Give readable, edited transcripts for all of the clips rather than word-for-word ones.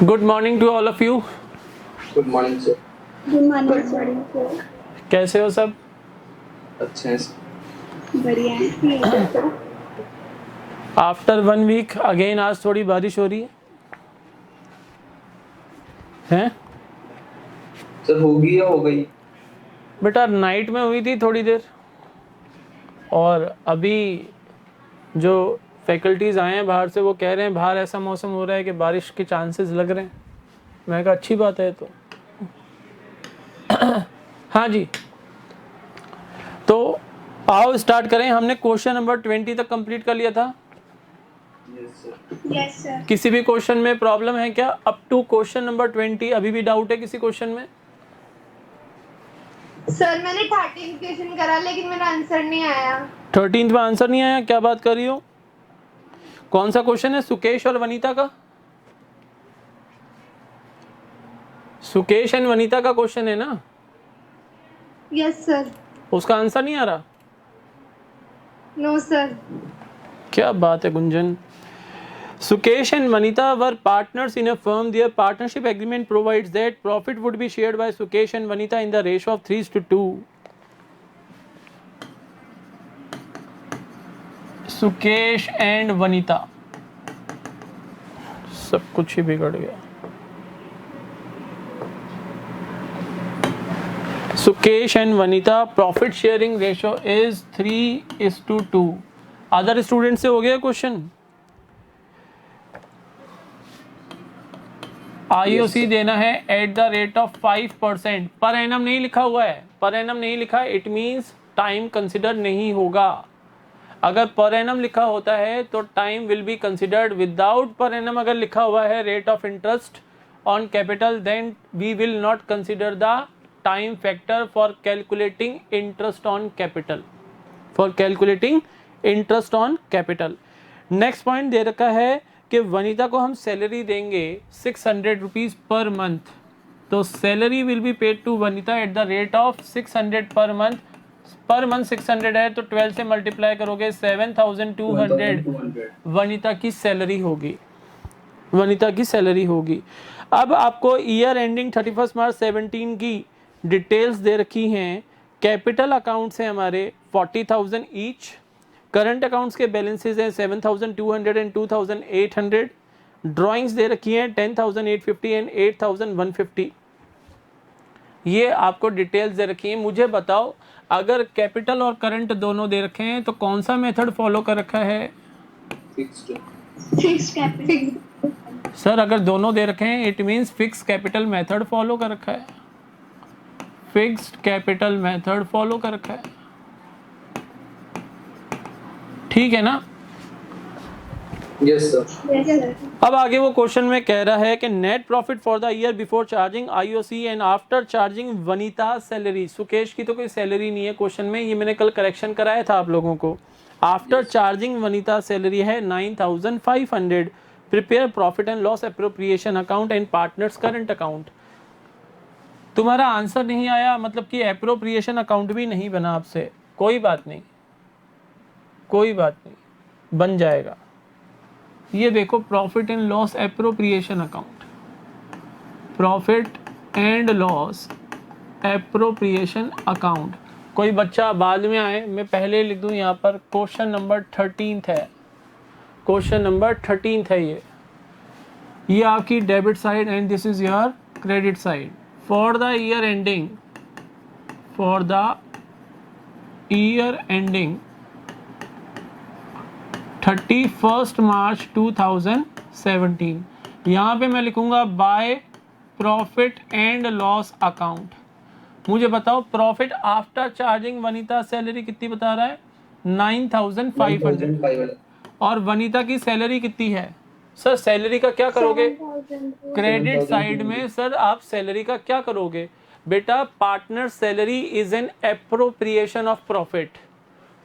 Good morning to all of you. Good morning sir. Good morning sir. कैसे हो सब? अच्छे हैं सर। बढ़िया है। आफ्टर 1 वीक अगेन आज थोड़ी बारिश हो रही है हैं? सर होगी या हो गई? बेटा नाइट में हुई थी थोड़ी देर, और अभी जो फैकल्टीज़ आए हैं बाहर से वो कह रहे हैं बाहर ऐसा मौसम हो रहा है कि बारिश के चांसेस लग रहे हैं। मैं कहा अच्छी बात है तो हाँ जी, तो आओ स्टार्ट करें। हमने क्वेश्चन नंबर 20 तक कंप्लीट कर लिया था। Yes sir. किसी भी क्वेश्चन में प्रॉब्लम है क्या? अप टू क्वेश्चन नंबर 20 अभी भी डाउट है किसी क्वेश्चन में? सर मैंने 13 क्वेश्चन करा लेकिन मेरा आंसर नहीं आया। 13th में आंसर नहीं आया? क्या बात कर रही हो? कौन सा क्वेश्चन है? सुकेश और वनीता का? सुकेश एंड वनीता का क्वेश्चन है ना? Yes sir. उसका आंसर नहीं आ रहा? No sir. क्या बात है Gunjan. Sukesh and Vanita were partners in a firm. Their partnership agreement provides that profit would be shared by Sukesh and Vanita in the ratio of 3:2. Sukesh and Vanita, सब कुछ ही बिगड़ गया। Sukesh and Vanita profit sharing ratio is 3:2. Other student से हो गया question? IOC देना है eight the rate of 5%। Per annum नहीं लिखा हुआ है, पर एनम नहीं लिखा है, इट मीन्स टाइम कंसिडर नहीं होगा। अगर पर एनम लिखा होता है तो time will be considered. Without per annum अगर लिखा हुआ है rate of interest on capital, then we will not consider the time factor for calculating interest on capital, for calculating interest on capital. Next point दे रखा है कि वनीता को हम सैलरी देंगे 600 रुपीज़ पर मंथ, तो salary will be paid to Vanita at the rate of 600 per month. Per month 600 है तो 12 से मल्टीप्लाई करोगे 7200 वनीता की सैलरी होगी, वनीता की सैलरी होगी। अब आपको ईयर एंडिंग 31 मार्च 17 की डिटेल्स दे रखी हैं। कैपिटल अकाउंट्स हैं हमारे 40,000 ईच। करंट अकाउंट्स के बैलेंसेज हैं 7,200 एंड 2,800। ड्राइंग्स दे रखी हैं 10,850 एंड 8,150। ये आपको डिटेल्स दे रखी हैं। मुझे बताओ, अगर कैपिटल और करंट दोनों दे रखे हैं तो कौन सा मेथड फॉलो कर रखा है? Fixed capital. सर अगर दोनों दे रखे हैं it means fix capital method follow कर रखा है, फिक्स्ड कैपिटल मेथड फॉलो कर रखा है, ठीक है ना? Yes sir. अब आगे वो क्वेश्चन में कह रहा है कि net profit for the year before charging IOC and after charging Vanita salary. Sukesh की तो कोई सैलरी नहीं है क्वेश्चन में, ये मैंने कल करेक्शन कराया था आप लोगों को। आफ्टर चार्जिंग वनीता सैलरी है 9,500। Prepare profit and loss appropriation account and partners current account. तुम्हारा आंसर नहीं आया मतलब कि एप्रोप्रिएशन अकाउंट भी नहीं बना आपसे, कोई बात नहीं, कोई बात नहीं, बन जाएगा। ये देखो profit and loss appropriation account, profit and loss appropriation account. कोई बच्चा बाद में आए, मैं पहले लिख दूं यहाँ पर क्वेश्चन नंबर 13 है, क्वेश्चन नंबर 13 है ये आपकी debit side and this is your credit side. For the year ending, for the year ending 31 मार्च 2017, यहाँ पे मैं लिखूंगा by profit and loss account. मुझे बताओ profit after charging Vanita salary कितनी बता रहा है? 9,500। और वनीता की सैलरी कितनी है? सर सैलरी का क्या करोगे? क्रेडिट साइड में सर आप सैलरी का क्या करोगे? बेटा partner salary is an appropriation of profit.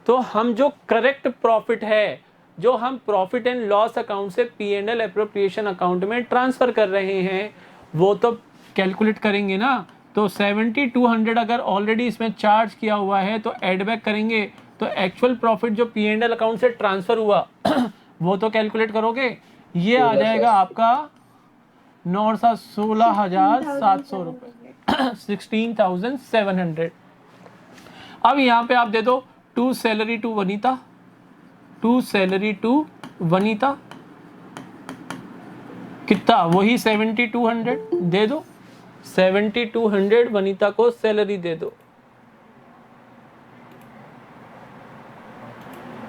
तो हम जो करेक्ट प्रॉफिट है, जो हम प्रॉफिट एंड लॉस अकाउंट से P&L एप्रोप्रिएशन अकाउंट में ट्रांसफर कर रहे हैं, वो तो कैलकुलेट करेंगे ना। तो 7,200 अगर ऑलरेडी इसमें चार्ज किया हुआ है तो एड बैक करेंगे, तो एक्चुअल प्रॉफिट जो P&L अकाउंट से ट्रांसफर हुआ वो तो कैलकुलेट करोगे। ये आ जाएगा आपका 9 और 7 16,700 रुपये 16,700। अब यहाँ पे आप दे दो to salary to Vanita, to salary to Vanita कितना, वही 7200 दे दो, 7200 वनीता को सैलरी दे दो।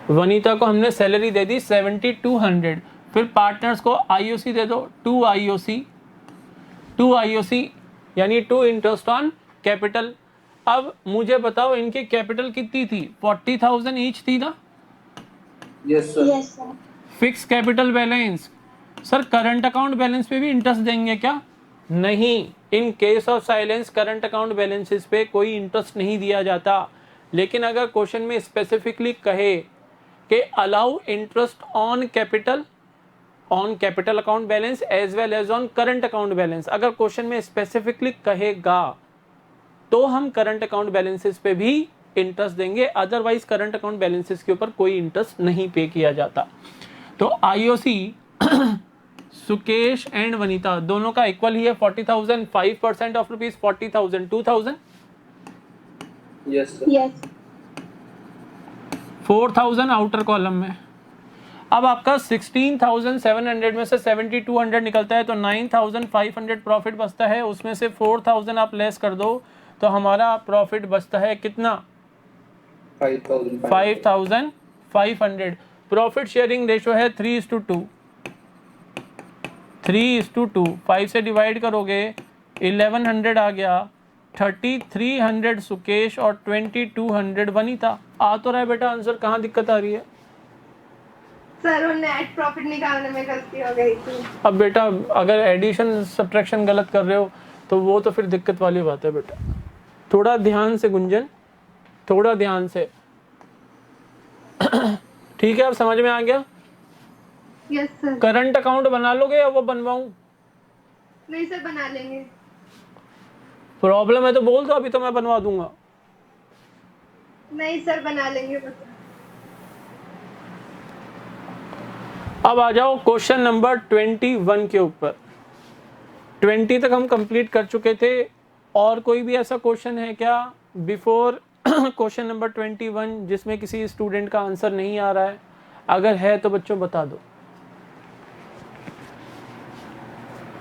वनीता को हमने सैलरी दे दी 7200। फिर पार्टनर्स को आईओसी दे दो, 2 आईओसी यानी 2 इंटरेस्ट ऑन कैपिटल। अब मुझे बताओ इनकी कैपिटल कितनी थी, 40,000 ईच थी ना? Yes sir. Fix capital balance, sir current account balance पे भी इंटरेस्ट देंगे क्या? नहीं, in case of silence current account balances पे कोई इंटरेस्ट नहीं दिया जाता। लेकिन अगर क्वेश्चन में स्पेसिफिकली कहे कि allow interest on capital account balance as well as on current account balance, अगर क्वेश्चन में स्पेसिफिकली कहेगा तो हम करंट अकाउंट बैलेंसेस पे भी इंटरेस्ट देंगे, अदरवाइज करंट अकाउंट बैलेंसेस के ऊपर कोई इंटरेस्ट नहीं पे किया जाता। तो आईओसी सुकेश एंड वनीता दोनों का इक्वल ही है 40,000, 5% of rupees 40,000 2,000। Yes sir. 4,000 outer column में। अब आपका 16,700 में से 7,200 निकलता है तो 9,500 प्रॉफिट बचता है, उसमें से 4,000 आप लेस कर दो तो हमारा प्रॉफिट बचता है कितना, 5,500। प्रॉफिट शेयरिंग रेशो है 3:2, 3:2। 5 से डिवाइड करोगे 1100 आ गया, 3,300 सुकेश और 2,200 वनीता। आ तो रहा है बेटा आंसर, कहाँ दिक्कत आ रही है? सर वो नेट प्रॉफिट निकालने में गलती हो गई थी। अब बेटा अगर एडिशन सब्ट्रैक्शन गलत कर रहे हो तो वो तो फिर दिक्कत वाली बात है बेटा। थोड़ा ध्यान से गुंजन, थोड़ा ध्यान से। ठीक है, अब समझ में आ गया? Yes sir. करंट अकाउंट बना लोगे या वो बनवाऊं? नहीं सर, बना लेंगे। प्रॉब्लम है तो बोल दो, अभी तो मैं बनवा दूंगा। नहीं सर, बना लेंगे बस। अब आ जाओ क्वेश्चन नंबर 21 के ऊपर। 20 तक हम कंप्लीट कर चुके थे। और कोई भी ऐसा क्वेश्चन है क्या बिफोर क्वेश्चन नंबर 21 जिसमें किसी स्टूडेंट का आंसर नहीं आ रहा है? अगर है तो बच्चों बता दो।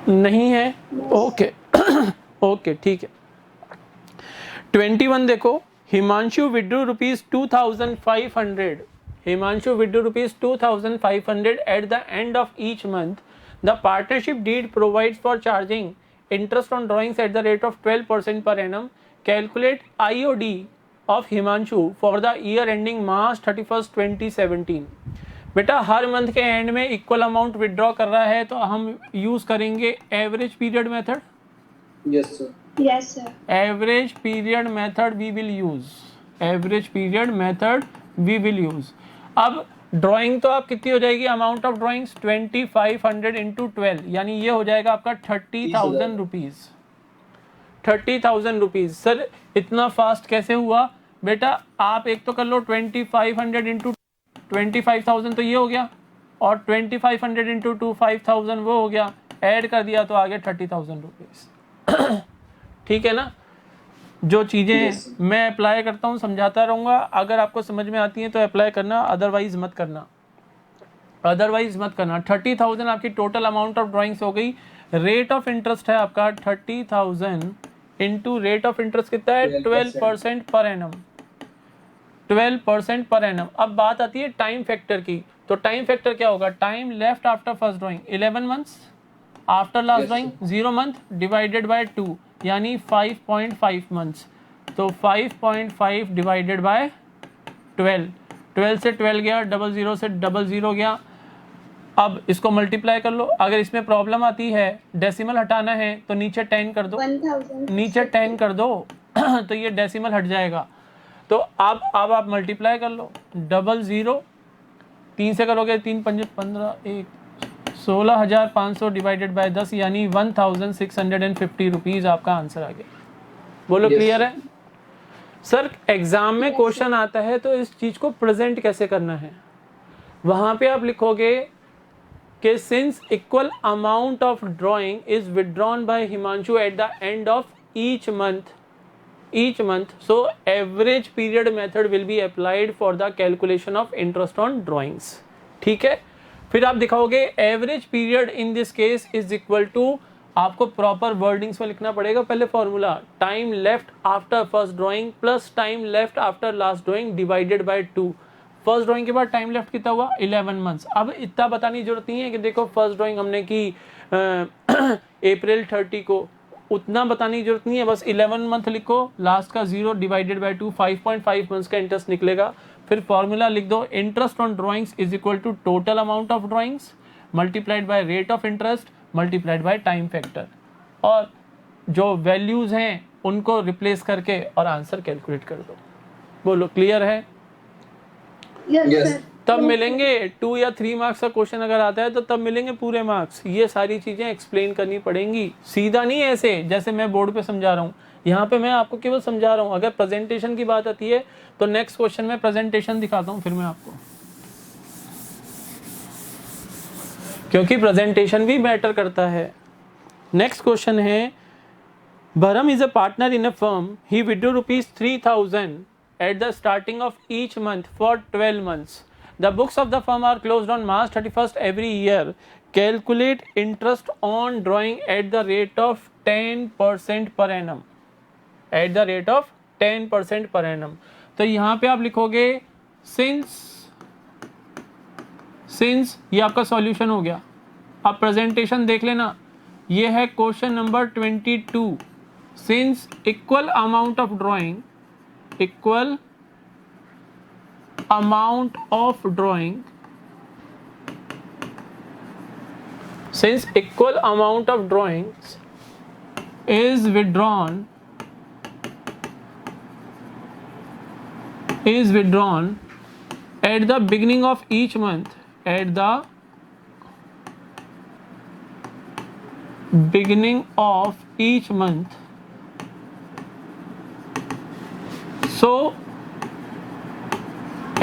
नहीं है? ओके ओके ठीक है। 21 देखो, Himanshu withdrew rupees 2,500। Himanshu withdrew rupees 2,500 at the end of each month. The partnership deed provides for charging interest on drawings at the rate of 12% per annum. Calculate IOD of Himanshu for the year ending March 31st 2017. बेटा हर month के end में equal amount withdraw कर रहा है तो हम use करेंगे average period method. Yes sir. Yes sir. Average period method we will use, average period method we will use. अब ड्राइंग तो आप कितनी हो जाएगी, अमाउंट ऑफ ड्राइंग्स 2,500 इंटू 12 यानी ये हो जाएगा आपका 30,000 रुपीज। 30,000 रुपीज। सर इतना फास्ट कैसे हुआ? बेटा आप एक तो कर लो 2,500 इंटू 25,000 तो ये हो गया, और 2,500 इंटू 5,000 वो हो गया, ऐड कर दिया तो आ गया 30,000 रुपीज। ठीक है ना? जो चीज़ें मैं अप्लाई करता हूँ समझाता रहूँगा, अगर आपको समझ में आती हैं तो अप्लाई करना, अदरवाइज मत करना, अदरवाइज मत करना। 30,000 आपकी टोटल अमाउंट ऑफ ड्राइंग्स हो गई। रेट ऑफ इंटरेस्ट है आपका 30,000 इंटू रेट ऑफ इंटरेस्ट कितना है 12% पर एनम, 12% पर एनम। अब बात आती है टाइम फैक्टर की, तो टाइम फैक्टर क्या होगा? Time left after first drawing 11 months, after last drawing 0 month divided by 2 यानी 5.5 मंथ्स। तो 5.5 डिवाइडेड बाय 12, 12 से 12 गया, 00 से 00 गया। अब इसको मल्टीप्लाई कर लो। अगर इसमें प्रॉब्लम आती है डेसिमल हटाना है तो नीचे 10 कर दो, नीचे 10 कर दो तो ये डेसिमल हट जाएगा। तो अब आप मल्टीप्लाई कर लो, 00 3 से करोगे 3 5 15 1 16,500 डिवाइडेड बाय 10 यानी 1,650 रुपीज़ आपका आंसर आ गया। बोलो क्लियर है? सर एग्जाम में क्वेश्चन आता है तो इस चीज़ को प्रेजेंट कैसे करना है, वहाँ पे आप लिखोगे कि since equal amount of drawing is withdrawn by Himanshu at the end of each month so average period method will be applied for the calculation of interest on drawings. ठीक है, फिर आप दिखाओगे average period in this case is equal to, आपको proper wordings में लिखना पड़ेगा पहले formula, time left after first drawing plus time left after last drawing divided by 2. First drawing के बाद टाइम लेफ्ट कितना हुआ 11 मंथ्स. अब इतना बताने की जरूरत नहीं है कि देखो फर्स्ट ड्राइंग हमने की अप्रैल 30 को, उतना बताने की जरूरत नहीं है, बस 11 मंथ लिखो, लास्ट का 0 डिवाइडेड बाय 2, 5.5 मंथ्स का इंटरेस्ट निकलेगा. फिर फॉर्मूला लिख दो, interest on drawings is equal to total amount of drawings multiplied by rate of interest multiplied by time factor, और जो वैल्यूज हैं उनको रिप्लेस करके और आंसर कैलकुलेट कर दो. बोलो क्लियर है? Yes. तब मिलेंगे 2 या 3 मार्क्स का क्वेश्चन अगर आता है तो तब मिलेंगे पूरे मार्क्स. ये सारी चीजें एक्सप्लेन करनी पड़ेंगी, सीधा नहीं ऐसे जैसे मैं बोर्ड पे समझा रहा हूँ. यहाँ पे मैं आपको केवल समझा रहा हूँ. अगर प्रेजेंटेशन की बात आती है तो नेक्स्ट क्वेश्चन में प्रेजेंटेशन दिखाता हूँ फिर मैं आपको, क्योंकि प्रेजेंटेशन भी मैटर करता है. नेक्स्ट क्वेश्चन है, Bharam is a partner in a firm. He withdrew ₹3,000 at the starting of each month for 12 months. The books of the firm are closed on March 31st every year. Calculate interest on drawing at the rate of 10% per annum. At the rate of 10% per annum. तो यहाँ पे आप लिखोगे since ये आपका solution हो गया. आप प्रेजेंटेशन देख लेना, ये है question number 22. Since equal amount of drawing since equal amount of drawings is withdrawn at the beginning of each month, at the beginning of each month, so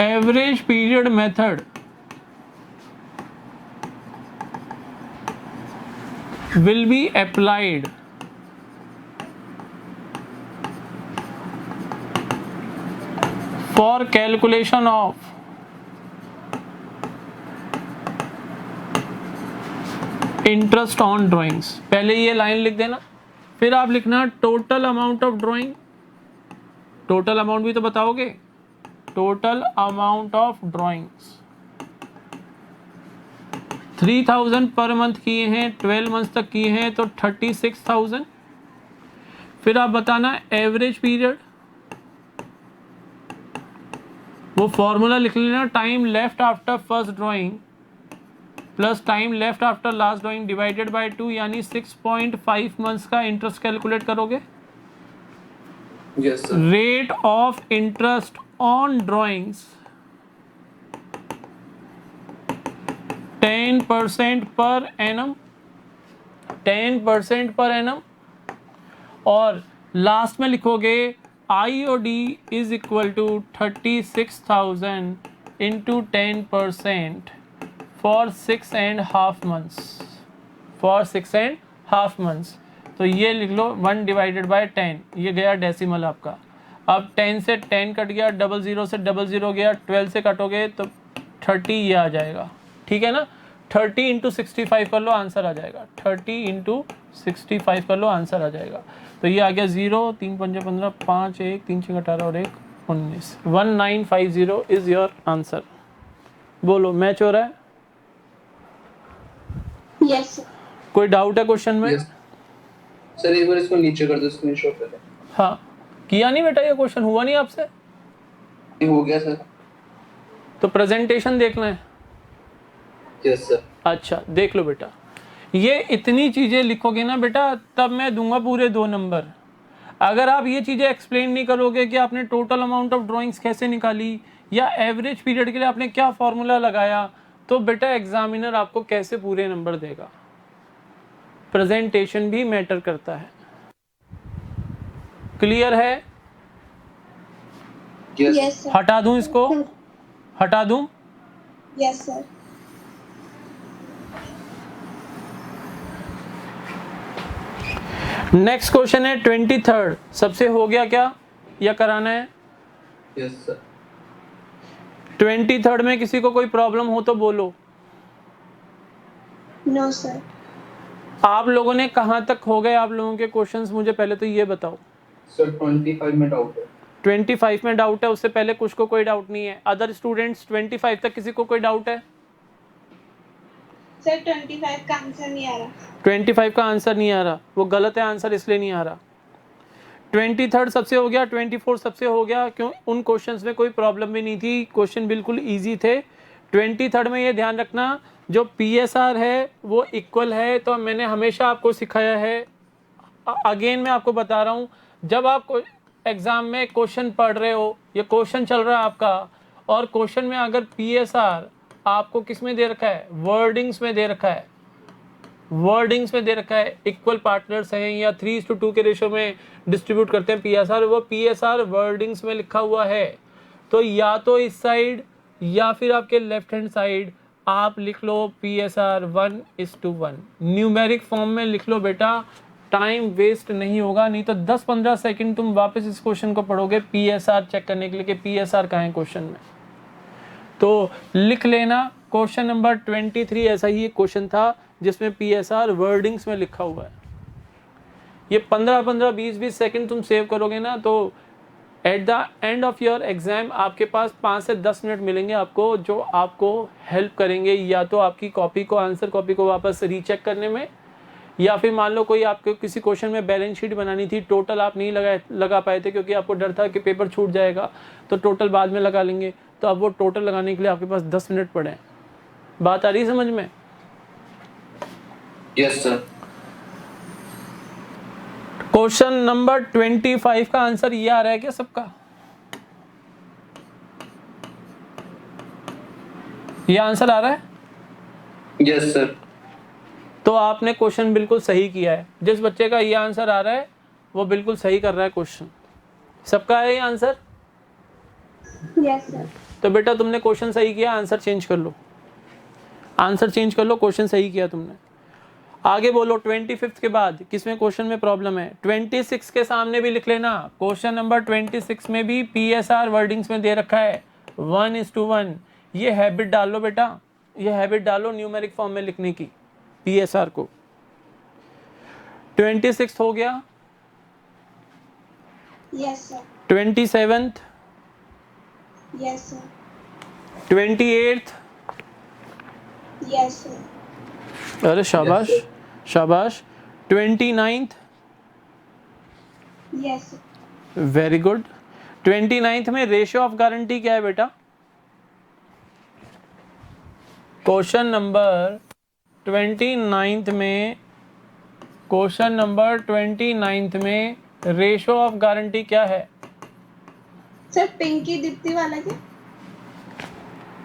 average period method will be applied for calculation of interest on drawings. पहले ये line लिख देना, फिर आप लिखना total amount of drawing. Total amount भी तो बताओगे, total amount of drawings 3,000 per month किए हैं, 12 मंथ तक किए हैं तो 36,000. फिर आप बताना एवरेज पीरियड, वो फॉर्मूला लिख लेना, time left after first drawing plus time left after last drawing divided by 2, यानी 6.5 मंथ्स का इंटरेस्ट कैलकुलेट करोगे. Yes, sir. Rate of interest on drawings 10% per annum, 10% per annum, और लास्ट में लिखोगे IOD is equal to 36,000 into 10% for 6.5 months, for 6.5 months. तो ये लिख लो 1 divided by 10, ये गया डेसिमल आपका. अब 10 से 10 कट गया, 00 से 00 गया, 12 से कटोगे तो 30 ये आ जाएगा. ठीक है ना, 30 इंटू 65 कर लो, आंसर आ जाएगा. 30 इंटू 65 कर लो, आंसर आ जाएगा. तो ये आ गया 0, 3 पंजे 15, 5 1 3 6 18 और 1 19. 1950 इज योर आंसर. बोलो मैच हो रहा है? Yes sir. कोई डाउट है क्वेश्चन में? Yes. सर एक बार इसको नीचे कर दो, स्क्रीनशॉट कर दो. हाँ, किया नहीं बेटा, ये क्वेश्चन हुआ नहीं आपसे? ये हो गया सर. तो प्रेजेंटेशन देखना है. Yes sir. अच्छा देख लो बेटा, ये इतनी चीज़ें लिखोगे ना बेटा तब मैं दूंगा पूरे 2 नंबर. अगर आप ये चीज़ें एक्सप्लेन नहीं करोगे कि आपने टोटल अमाउंट ऑफ ड्राइंग्स कैसे निकाली या एवरेज पीरियड के लिए आपने क्या फॉर्मूला लगाया, तो बेटा एग्जामिनर आपको कैसे पूरे नंबर देगा. प्रेजेंटेशन भी मैटर करता है. क्लियर है? Yes sir. हटा दूं इसको, हटा दूं? Yes sir. नेक्स्ट क्वेश्चन है 23rd, सबसे हो गया क्या या कराना है? Yes sir. 23rd में किसी को कोई प्रॉब्लम हो तो बोलो। No sir. आप लोगों ने कहाँ तक हो गए आप लोगों के क्वेश्चंस, मुझे पहले तो ये बताओ। सर 25 में डाउट है। 25 में डाउट है, उससे पहले कुछ को कोई डाउट नहीं है। अदर स्टूडेंट्स 25 तक किसी को कोई डाउट है? सर 25 का आंसर नहीं आ रहा। 25 का आंसर नहीं आ रहा, वो गलत है आंसर, इसलिए नहीं आ रहा। 23rd सबसे हो गया, 24 सबसे हो गया, क्यों? उन क्वेश्चंस में कोई प्रॉब्लम भी नहीं थी, क्वेश्चन बिल्कुल इजी थे। 23rd में ये ध्यान रखना, जो PSR है वो इक्वल है। तो मैंने हमेशा आपको सिखाया है, अगेन मैं आपको बता रहा हूँ, जब आप एग्ज़ाम में क्वेश्चन पढ़ रहे हो, ये क्वेश्चन चल रहा है आपका, और क्वेश्चन में अगर PSR आपको किस में दे रखा है? वर्डिंग्स में दे रखा है, वर्डिंग्स में दे रखा है, इक्वल पार्टनर्स हैं या 3:2 के रेशो में डिस्ट्रीब्यूट करते हैं PSR, वो PSR वर्डिंग्स में लिखा हुआ है। तो या तो इस साइड या फिर आपके लेफ्ट हैंड साइड आप लिख लो PSR 1:1, न्यूमेरिक फॉर्म में लिख लो बेटा, टाइम वेस्ट नहीं होगा। नहीं तो 10-15 सेकंड तुम वापस इस क्वेश्चन को पढ़ोगे PSR चेक करने के लिए कि PSR कहाँ है क्वेश्चन में। तो लिख लेना, क्वेश्चन नंबर 23 ऐसा ही एक क्वेश्चन था जिसमें PSR वर्डिंग्स में लिखा हुआ है। ये 15-15, 20-20 सेकंड तुम सेव करोगे ना, तो eight the end of your exam आपके पास 5 से 10 मिनट मिलेंगे आपको, जो आपको हेल्प करेंगे या तो आपकी कॉपी को, आंसर कॉपी को वापस रीचेक करने में, या फिर मान लो कोई आपको किसी क्वेश्चन में बैलेंस शीट बनानी थी, टोटल आप नहीं लगा पाए थे क्योंकि आपको डर था कि पेपर छूट जाएगा, तो टोटल बाद में लगा लेंगे। तो अब वो टोटल लगाने के लिए आपके पास 10 मिनट पड़े हैं। बात आ रही है समझ में? Yes sir. क्वेश्चन नंबर 25 का आंसर ये आ रहा है क्या सबका? ये आंसर आ रहा है? Yes sir. तो आपने क्वेश्चन बिल्कुल सही किया है। जिस बच्चे का ये आंसर आ रहा है वो बिल्कुल सही कर रहा है क्वेश्चन। सबका है ये आंसर? Yes sir. तो बेटा तुमने क्वेश्चन सही किया, आंसर चेंज कर लो, आंसर चेंज कर लो, क्वेश्चन सही किया तुमने। आगे बोलो 25 के बाद किसमें क्वेश्चन में प्रॉब्लम है? 26 के सामने भी लिख लेना, क्वेश्चन नंबर 26 में भी PSR वर्डिंग्स में दे रखा है 1:1। ये हैबिट डाल लो बेटा, ये हैबिट डालो न्यूमेरिक फॉर्म में लिखने की PSR को। 26 हो गया, yes sir. 27th, yes sir. 28th, yes sir. अरे शाबाश शाबाश, 29th, yes sir. Very good. 29th में रेशियो ऑफ गारंटी क्या है बेटा? क्वेश्चन नंबर 29th में, क्वेश्चन नंबर 29th में रेशियो ऑफ गारंटी क्या है? सर पिंकी दीप्ति वाला क्या?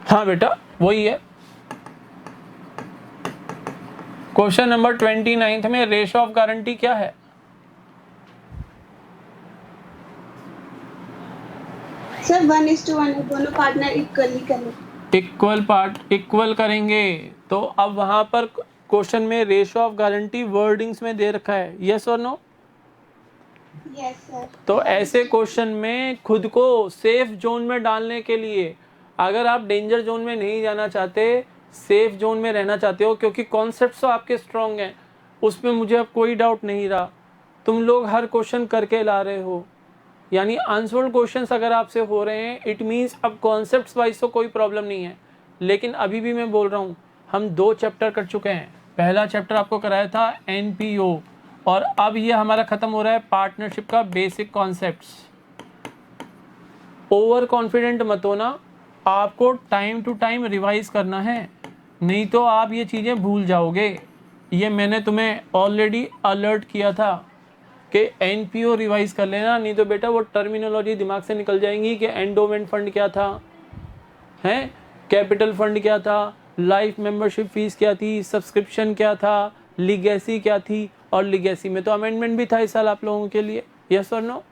हाँ बेटा वही है। क्वेश्चन नंबर 29th में रेशियो ऑफ गारंटी क्या है? सर 1:1 है, दोनों पार्टनर इक्वली करें। इक्वल करेंगे। तो अब वहां पर क्वेश्चन में रेशियो ऑफ गारंटी वर्डिंग्स में दे रखा है, यस और नो? Yes sir. तो ऐसे क्वेश्चन में खुद को सेफ जोन में डालने के लिए, अगर आप डेंजर जोन में नहीं जाना चाहते, सेफ जोन में रहना चाहते हो, क्योंकि कॉन्सेप्ट्स तो आपके स्ट्रॉन्ग हैं, उसमें मुझे अब कोई डाउट नहीं रहा। तुम लोग हर क्वेश्चन करके ला रहे हो, यानी आंसर्ड क्वेश्चंस अगर आपसे हो रहे हैं, इट मीन्स अब कॉन्सेप्ट्स वाइज तो कोई प्रॉब्लम नहीं है। लेकिन अभी भी मैं बोल रहा हूँ, हम 2 चैप्टर कर चुके हैं। पहला चैप्टर आपको कराया था NPO, और अब ये हमारा ख़त्म हो रहा है पार्टनरशिप का बेसिक कॉन्सेप्ट्स। ओवर कॉन्फिडेंट मत होना, आपको टाइम टू टाइम रिवाइज करना है, नहीं तो आप ये चीज़ें भूल जाओगे। ये मैंने तुम्हें ऑलरेडी अलर्ट किया था कि NPO रिवाइज कर लेना, नहीं तो बेटा वो टर्मिनोलॉजी दिमाग से निकल जाएंगी कि एंडोमेंट फंड क्या था, हैं कैपिटल फंड क्या था, लाइफ मेंबरशिप फीस क्या थी, सब्सक्रिप्शन क्या था, लीगेसी क्या थी, और लीगेसी में तो अमेंडमेंट भी था इस साल आप लोगों के लिए, यस और no?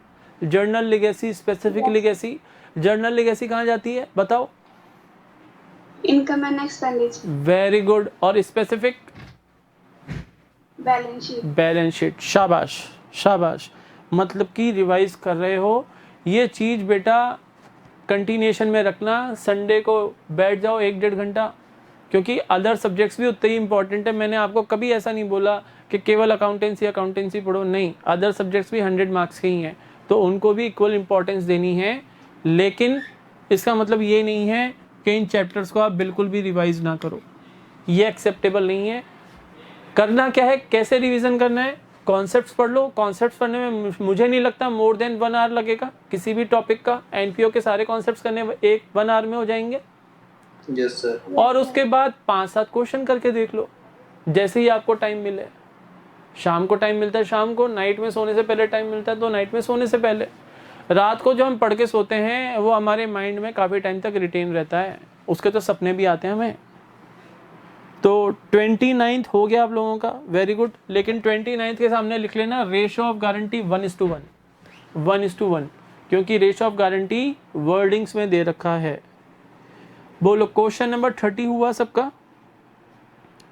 General legacy, specific legacy. General legacy कहाँ जाती है बताओ? Income and expenditure. Very good. और specific? Balance sheet. Balance sheet, शाबाश शाबाश, मतलब कि रिवाइज कर रहे हो। ये चीज़ बेटा कंटिन्यूशन में रखना, संडे को बैठ जाओ 1-1.5 घंटा, क्योंकि अदर सब्जेक्ट्स भी उतने ही इंपॉर्टेंट है। मैंने आपको कभी ऐसा नहीं बोला कि केवल अकाउंटेंसी पढ़ो, नहीं, अदर सब्जेक्ट्स भी 100 मार्क्स के ही हैं, तो उनको भी इक्वल इंपॉर्टेंस देनी है। लेकिन इसका मतलब ये नहीं है कि इन चैप्टर्स को आप बिल्कुल भी रिवाइज ना करो, ये एक्सेप्टेबल नहीं है। करना क्या है, कैसे रिवीजन करना है, कॉन्सेप्ट्स पढ़ लो। कॉन्सेप्ट्स पढ़ने में मुझे नहीं लगता मोर देन 1 आवर लगेगा किसी भी टॉपिक का। एनपीओ के सारे कॉन्सेप्ट्स करने 1 आवर में हो जाएंगे। Yes sir. और उसके बाद 5-7 क्वेश्चन करके देख लो, जैसे ही आपको टाइम मिले। शाम को टाइम मिलता है शाम को, नाइट में सोने से पहले टाइम मिलता है तो नाइट में सोने से पहले। रात को जो हम पढ़ के सोते हैं वो हमारे माइंड में काफ़ी टाइम तक रिटेन रहता है, उसके तो सपने भी आते हैं हमें। तो 29 हो गया आप लोगों का, वेरी गुड। लेकिन 29 के सामने लिख लेना रेशो ऑफ गारंटी 1:1, 1:1, क्योंकि रेशो ऑफ गारंटी वर्डिंग्स में दे रखा है। बोलो क्वेश्चन नंबर 30 हुआ सबका?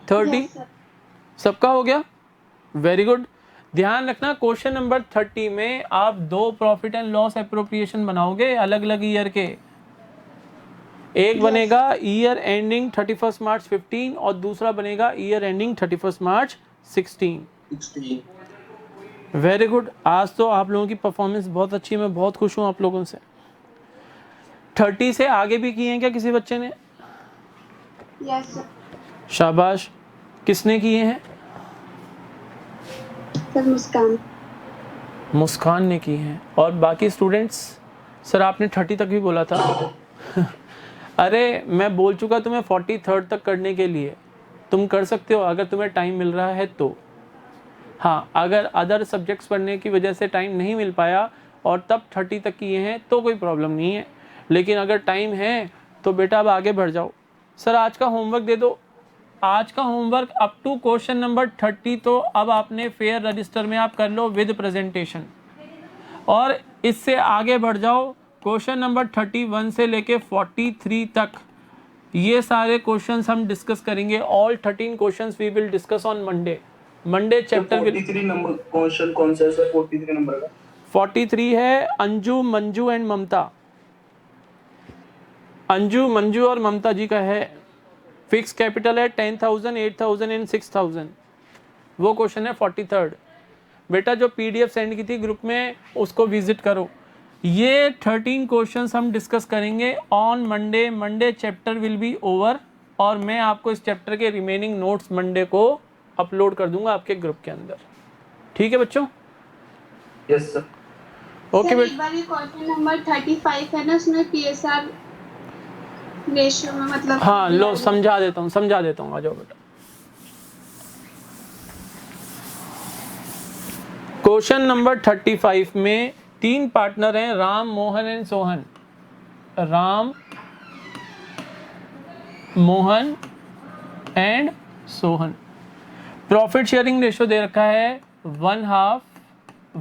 30 सबका हो गया, वेरी गुड। ध्यान रखना क्वेश्चन नंबर 30 में आप 2 प्रॉफिट एंड लॉस एप्रोप्रिएशन बनाओगे अलग अलग ईयर के। एक बनेगा ईयर एंडिंग 31 मार्च 15 और दूसरा बनेगा ईयर एंडिंग 31 मार्च 16। Very good. आज तो आप लोगों की परफॉर्मेंस बहुत अच्छी है, मैं बहुत खुश हूँ आप लोगों से। 30 से आगे भी किए हैं क्या किसी बच्चे ने? Yes sir. शाबाश, किसने किए हैं? सर मुस्कान। मुस्कान ने की हैं। और बाकी स्टूडेंट्स? सर आपने 30 तक भी बोला था। अरे मैं बोल चुका तुम्हें 43rd तक करने के लिए, तुम कर सकते हो अगर तुम्हें टाइम मिल रहा है तो। हाँ, अगर अदर सब्जेक्ट्स पढ़ने की वजह से टाइम नहीं मिल पाया और तब 30 तक किए हैं तो कोई प्रॉब्लम नहीं है, लेकिन अगर टाइम है तो बेटा अब आगे बढ़ जाओ। सर आज का होमवर्क दे दो। आज का homework up to question number 30 तो अब आपने फेयर रजिस्टर में आप कर लो विद प्रेजेंटेशन, और इससे आगे बढ़ जाओ क्वेश्चन नंबर 31 से लेके 43 तक। ये सारे क्वेश्चंस हम डिस्कस करेंगे। All 13 questions we will discuss on Monday chapter. 43 number question कौन सा है सर? 43 नंबर का 43 है अंजू, मंजू एंड ममता। अंजू, मंजू और ममता जी का है। फिक्स कैपिटल है 10,000, 8,000 एंड 6,000। वो क्वेश्चन है 43rd। बेटा जो पीडीएफ सेंड की थी ग्रुप में उसको विजिट करो। ये 13 क्वेश्चंस हम डिस्कस करेंगे on Monday chapter will be over, और मैं आपको इस चैप्टर के रिमेनिंग नोट्स मंडे को अपलोड कर दूंगा आपके ग्रुप के अंदर। ठीक है बच्चों? Yes sir. ओके बेटा। एक बार ये क्वेश्चन नंबर 35 है ना, उसमें पीएसआर रेशियो में मतलब। हाँ लो समझा देता हूँ, आ जाओ बेटा। क्वेश्चन नंबर 35 में 3 पार्टनर हैं, Ram, Mohan and Sohan. Ram, Mohan and Sohan. Profit sharing ratio दे रखा है 1/2,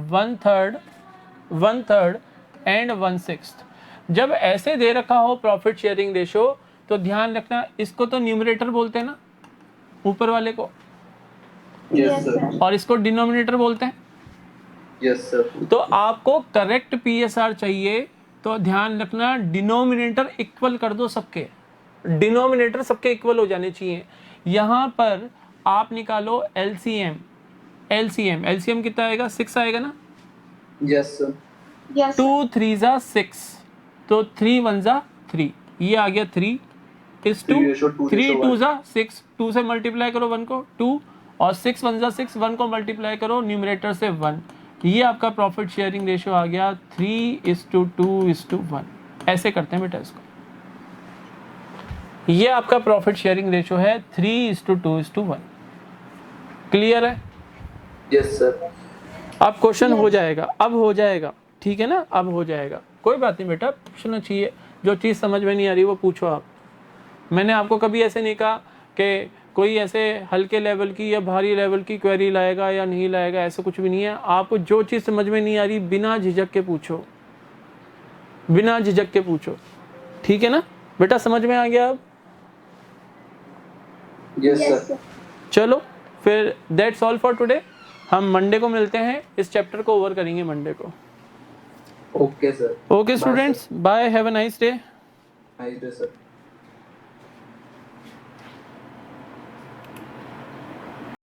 1/3, 1/3 एंड 1/6। जब ऐसे दे रखा हो प्रॉफिट शेयरिंग रेशियो तो ध्यान रखना, इसको तो न्यूमरेटर बोलते हैं ना, ऊपर वाले को, यस सर। और इसको डिनोमिनेटर बोलते हैं। Yes sir. तो आपको करेक्ट पीएसआर चाहिए तो ध्यान रखना डिनोमिनेटर इक्वल कर दो सबके, डिनोमिनेटर सबके इक्वल हो जाने चाहिए। यहाँ पर आप निकालो एलसीएम। एलसीएम कितना आएगा? 6 आएगा ना? Yes sir. 2 3 जा 6, तो 3 1 जा 3, ये आ गया 3 is 2, 3 2 जा 6, 2 से मल्टीप्लाई करो 1 को 2, और 6 1 जा 6, 1 को मल्टीप्लाई करो न्यूमरेटर से 1। ये आपका प्रॉफिट शेयरिंग रेशियो आ गया 3:2:1। ऐसे करते हैं बेटा इसको। ये आपका प्रॉफिट शेयरिंग रेशियो है 3:2:1। क्लियर है? Yes sir. अब क्वेश्चन हो जाएगा, अब हो जाएगा, ठीक है ना? अब हो जाएगा, कोई बात नहीं बेटा, पूछना चाहिए। जो चीज़ समझ में नहीं आ रही वो पूछो आप। मैंने आपको कभी ऐसे नहीं कहा कि कोई ऐसे हल्के लेवल की या भारी लेवल की क्वेरी लाएगा या नहीं लाएगा, ऐसा कुछ भी नहीं है। आपको जो चीज़ समझ में नहीं आ रही बिना झिझक के पूछो, बिना झिझक के पूछो, ठीक है ना बेटा? समझ में आ गया अब? Yes sir. चलो फिर दैट्स ऑल फॉर टुडे। हम मंडे को मिलते हैं, इस चैप्टर को ओवर करेंगे मंडे को। Okay sir. Okay students, bye, have a nice day. Nice day sir.